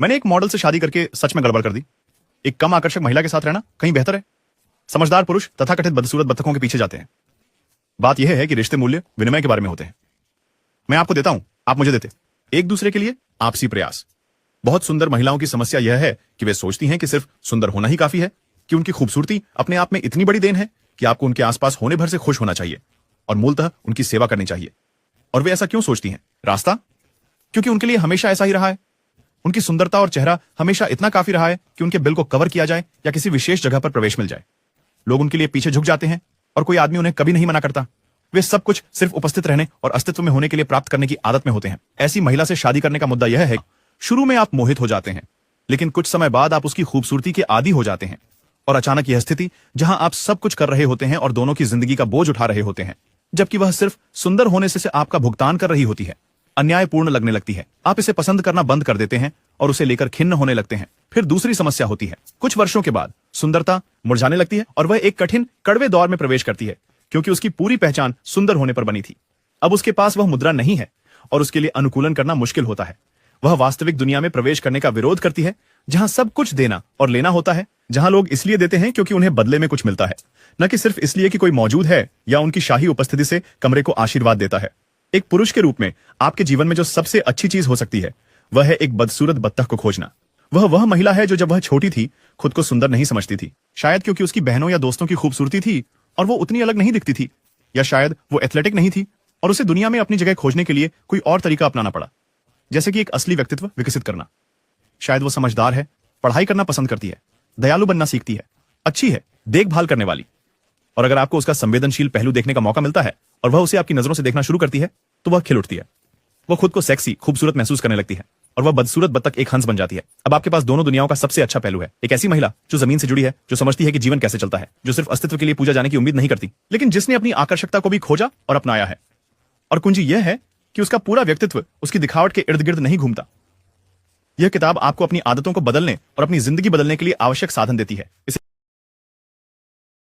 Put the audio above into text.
मैंने एक मॉडल से शादी करके सच में गड़बड़ कर दी। एक कम आकर्षक महिला के साथ रहना कहीं बेहतर है। समझदार पुरुष तथाकथित बदसूरत बत्तखों के पीछे जाते हैं। बात यह है कि रिश्ते मूल्य विनिमय के बारे में होते हैं। मैं आपको देता हूं, आप मुझे देते। एक दूसरे के लिए आपसी प्रयास। बहुत सुंदर महिलाओं की समस्या यह है कि वे सोचती हैं कि सिर्फ सुंदर होना ही काफी है, कि उनकी खूबसूरती अपने आप में इतनी बड़ी देन है कि आपको उनके आसपास होने भर से खुश होना चाहिए और मूलतः उनकी सेवा करनी चाहिए। और वे ऐसा क्यों सोचती हैं? रास्ता? क्योंकि उनके लिए हमेशा ऐसा ही रहा है। उनकी सुंदरता और चेहरा हमेशा इतना काफी रहा है कि उनके बिल को कवर किया जाए या किसी विशेष जगह पर प्रवेश मिल जाए। लोग उनके लिए पीछे झुक जाते हैं और कोई आदमी उन्हें कभी नहीं मना करता। वे सब कुछ सिर्फ उपस्थित रहने और अस्तित्व में होने के लिए प्राप्त करने की आदत में होते हैं। ऐसी महिला से शादी करने का मुद्दा यह है, शुरू में आप मोहित हो जाते हैं, लेकिन कुछ समय बाद आप उसकी खूबसूरती के आदी हो जाते हैं और अचानक यह स्थिति जहां आप सब कुछ कर रहे होते हैं और दोनों की जिंदगी का बोझ उठा रहे होते हैं, जबकि वह सिर्फ सुंदर होने से आपका भुगतान कर रही होती है, अन्यायपूर्ण लगने लगती है। आप इसे पसंद करना बंद कर देते हैं और उसे लेकर खिन्न होने लगते हैं। फिर दूसरी समस्या होती है, कुछ वर्षों के बाद सुंदरता मुरझाने लगती है और वह एक कठिन कड़वे दौर में प्रवेश करती है, क्योंकि उसकी पूरी पहचान सुंदर होने पर बनी थी। अब उसके पास वह मुद्रा नहीं है और उसके लिए अनुकूलन करना मुश्किल होता है। वह वास्तविक दुनिया में प्रवेश करने का विरोध करती है, जहां सब कुछ देना और लेना होता है, जहां लोग इसलिए देते हैं क्योंकि उन्हें बदले में कुछ मिलता है, न कि सिर्फ इसलिए कि कोई मौजूद है या उनकी शाही उपस्थिति से कमरे को आशीर्वाद देता है। एक पुरुष के रूप में आपके जीवन में जो सबसे अच्छी चीज हो सकती है, वह है एक बदसूरत बत्तख को खोजना। वह महिला है जो जब वह छोटी थी खुद को सुंदर नहीं समझती थी, शायद क्योंकि उसकी बहनों या दोस्तों की खूबसूरती थी और वो उतनी अलग नहीं दिखती थी, या शायद वो एथलेटिक नहीं थी और उसे दुनिया में अपनी जगह खोजने के लिए कोई और तरीका अपनाना पड़ा, जैसे कि एक असली व्यक्तित्व विकसित करना। शायद वो समझदार है, पढ़ाई करना पसंद करती है, दयालु बनना सीखती है, अच्छी है, देखभाल करने वाली। और अगर आपको उसका संवेदनशील पहलू देखने का मौका मिलता है और वह उसे आपकी नजरों से देखना शुरू करती है, तो वह खिल उठती है। वह खुद को सेक्सी, खूबसूरत महसूस करने लगती है और वह बदसूरत बत्तख एक हंस बन जाती है। अब आपके पास दोनों दुनियाओं का सबसे अच्छा पहलू है। एक ऐसी महिला जो जमीन से जुड़ी है, जो समझती है कि जीवन कैसे चलता है, जो सिर्फ अस्तित्व के लिए पूजा जाने की उम्मीद नहीं करती, लेकिन जिसने अपनी आकर्षकता को भी खोजा और अपनाया है। और कुंजी यह है कि उसका पूरा व्यक्तित्व उसकी दिखावट के इर्द गिर्द नहीं घूमता। यह किताब आपको अपनी आदतों को बदलने और अपनी जिंदगी बदलने के लिए आवश्यक साधन देती है। इसे